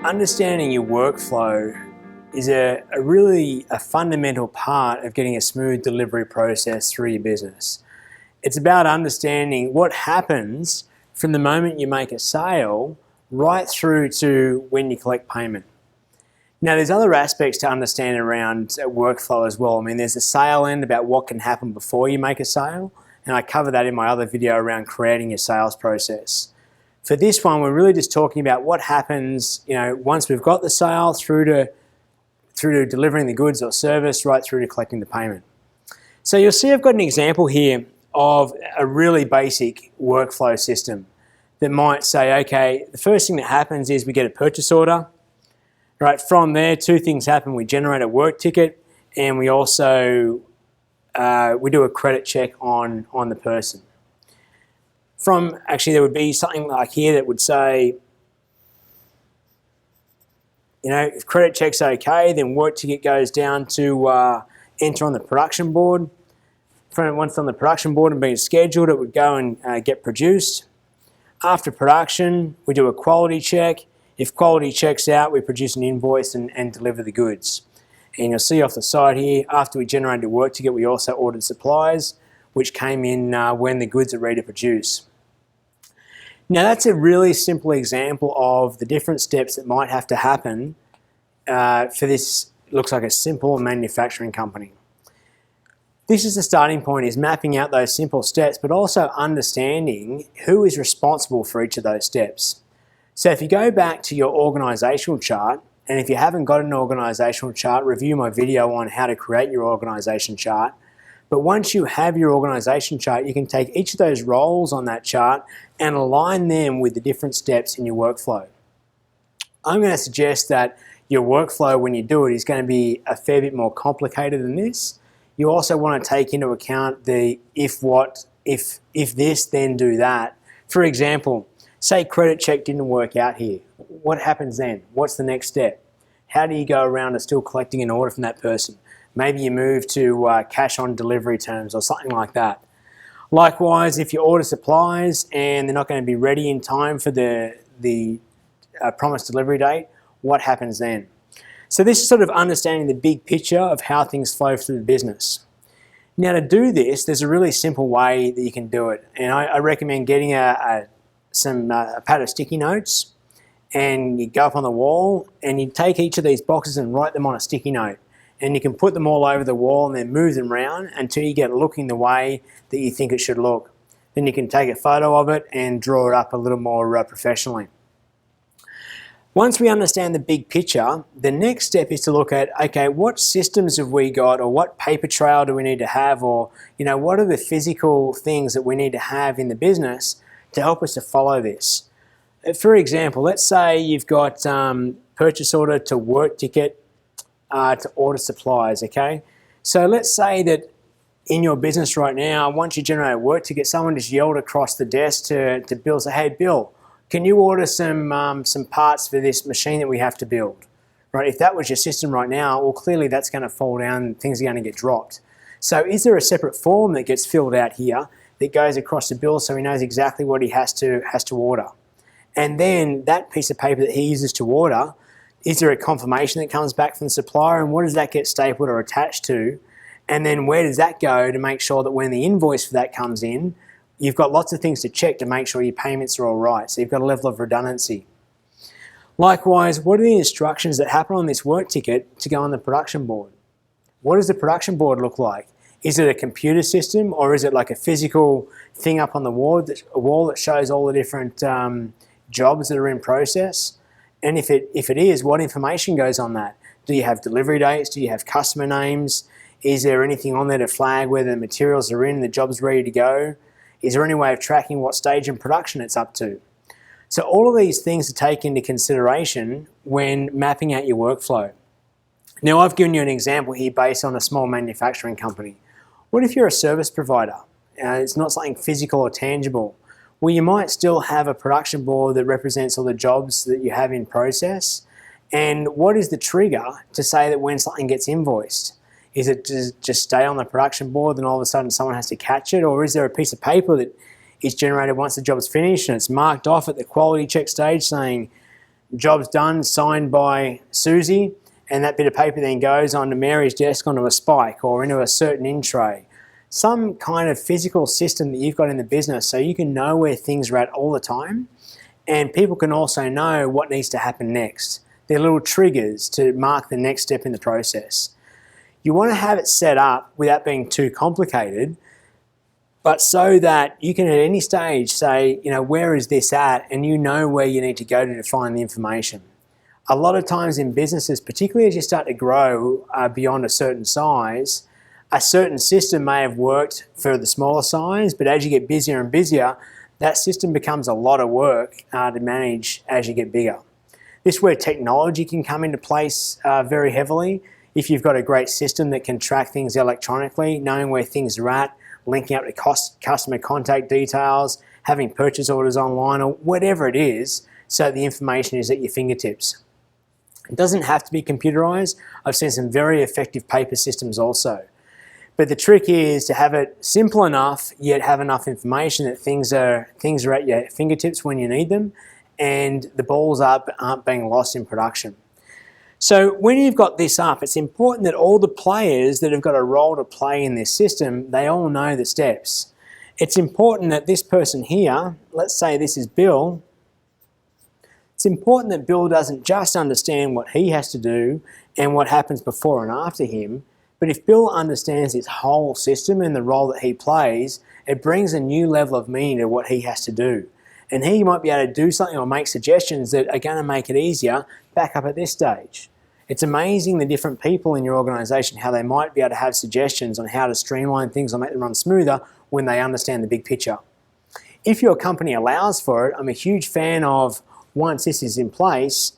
Understanding your workflow is a really fundamental part of getting a smooth delivery process through your business. It's about understanding what happens from the moment you make a sale right through to when you collect payment. Now, there's other aspects to understand around workflow as well. I mean, there's the sale end about what can happen before you make a sale, and I cover that in my other video around creating your sales process. For this one, we're really just talking about what happens, once we've got the sale through to delivering the goods or service, right through to collecting the payment. So you'll see I've got an example here of a really basic workflow system that might say, okay, the first thing that happens is we get a purchase order. Right, from there, two things happen. We generate a work ticket, and we also we do a credit check on the person. Actually, there would be something like here that would say, if credit check's okay, then work ticket goes down to enter on the production board. Once on the production board and being scheduled, it would go and get produced. After production, we do a quality check. If quality checks out, we produce an invoice and deliver the goods. And you'll see off the side here, after we generated a work ticket, we also ordered supplies, which came in when the goods are ready to produce. Now, that's a really simple example of the different steps that might have to happen for this, looks like a simple manufacturing company. This is the starting point, is mapping out those simple steps, but also understanding who is responsible for each of those steps. So if you go back to your organizational chart, and if you haven't got an organizational chart, review my video on how to create your organization chart. But once you have your organization chart, you can take each of those roles on that chart and align them with the different steps in your workflow. I'm going to suggest that your workflow, when you do it, is going to be a fair bit more complicated than this. You also want to take into account the if this, then do that. For example, say credit check didn't work out here. What happens then? What's the next step? How do you go around to still collecting an order from that person? Maybe you move to cash on delivery terms or something like that. Likewise, if you order supplies and they're not going to be ready in time for the promised delivery date, what happens then? So this is sort of understanding the big picture of how things flow through the business. Now, to do this, there's a really simple way that you can do it. And I recommend getting a pad of sticky notes, and you go up on the wall and you take each of these boxes and write them on a sticky note, and you can put them all over the wall and then move them around until you get it looking the way that you think it should look. Then you can take a photo of it and draw it up a little more professionally. Once we understand the big picture, the next step is to look at, okay, what systems have we got, or what paper trail do we need to have, or what are the physical things that we need to have in the business to help us to follow this. For example, let's say you've got purchase order to work ticket to order supplies, okay? So let's say that in your business right now, once you generate a work ticket, someone just yelled across the desk to Bill, say, hey Bill, can you order some parts for this machine that we have to build? Right? If that was your system right now, well, clearly that's going to fall down and things are going to get dropped. So is there a separate form that gets filled out here that goes across to Bill so he knows exactly what he has to order? And then that piece of paper that he uses to order, is there a confirmation that comes back from the supplier, and what does that get stapled or attached to? And then where does that go to make sure that when the invoice for that comes in, you've got lots of things to check to make sure your payments are all right. So you've got a level of redundancy. Likewise, what are the instructions that happen on this work ticket to go on the production board? What does the production board look like? Is it a computer system, or is it like a physical thing up on the wall, a wall that shows all the different jobs that are in process? And if it is, what information goes on that? Do you have delivery dates? Do you have customer names? Is there anything on there to flag where the materials are in, the job's ready to go? Is there any way of tracking what stage in production it's up to? So all of these things to take into consideration when mapping out your workflow. Now, I've given you an example here based on a small manufacturing company. What if you're a service provider? It's not something physical or tangible. Well, you might still have a production board that represents all the jobs that you have in process. And what is the trigger to say that when something gets invoiced? Is it just stay on the production board and all of a sudden someone has to catch it? Or is there a piece of paper that is generated once the job's finished and it's marked off at the quality check stage saying job's done, signed by Susie, and that bit of paper then goes onto Mary's desk onto a spike or into a certain in tray. Some kind of physical system that you've got in the business so you can know where things are at all the time, and people can also know what needs to happen next. They're little triggers to mark the next step in the process. You want to have it set up without being too complicated, but so that you can at any stage say, where is this at? And you know where you need to go to find the information. A lot of times in businesses, particularly as you start to grow beyond a certain size, a certain system may have worked for the smaller size, but as you get busier and busier, that system becomes a lot of work to manage as you get bigger. This is where technology can come into place very heavily. If you've got a great system that can track things electronically, knowing where things are at, linking up to customer contact details, having purchase orders online, or whatever it is, so the information is at your fingertips. It doesn't have to be computerized. I've seen some very effective paper systems also. But the trick is to have it simple enough, yet have enough information that things are at your fingertips when you need them, and the balls aren't being lost in production. So when you've got this up, it's important that all the players that have got a role to play in this system, they all know the steps. It's important that this person here, let's say this is Bill, it's important that Bill doesn't just understand what he has to do and what happens before and after him, but if Bill understands his whole system and the role that he plays, it brings a new level of meaning to what he has to do. And he might be able to do something or make suggestions that are going to make it easier back up at this stage. It's amazing the different people in your organisation, how they might be able to have suggestions on how to streamline things or make them run smoother when they understand the big picture. If your company allows for it, I'm a huge fan of, once this is in place,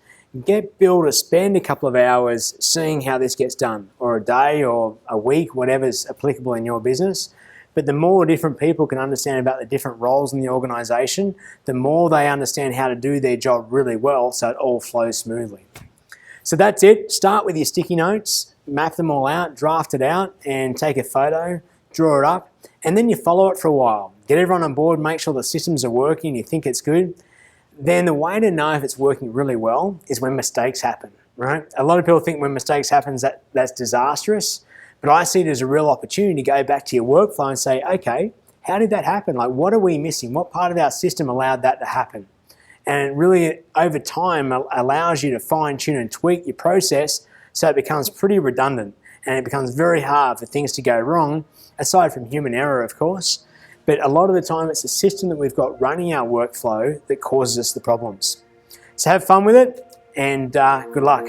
get Bill to spend a couple of hours seeing how this gets done, or a day or a week, whatever's applicable in your business. But the more different people can understand about the different roles in the organisation, the more they understand how to do their job really well so it all flows smoothly. So that's it. Start with your sticky notes, map them all out, draft it out, and take a photo, draw it up, and then you follow it for a while. Get everyone on board, make sure the systems are working, you think it's good. Then the way to know if it's working really well is when mistakes happen, right? A lot of people think when mistakes happen that's disastrous, but I see it as a real opportunity to go back to your workflow and say, okay, how did that happen? Like, what are we missing? What part of our system allowed that to happen? And it really, over time, allows you to fine-tune and tweak your process so it becomes pretty redundant and it becomes very hard for things to go wrong, aside from human error, of course. But a lot of the time, it's the system that we've got running our workflow that causes us the problems. So have fun with it, and good luck.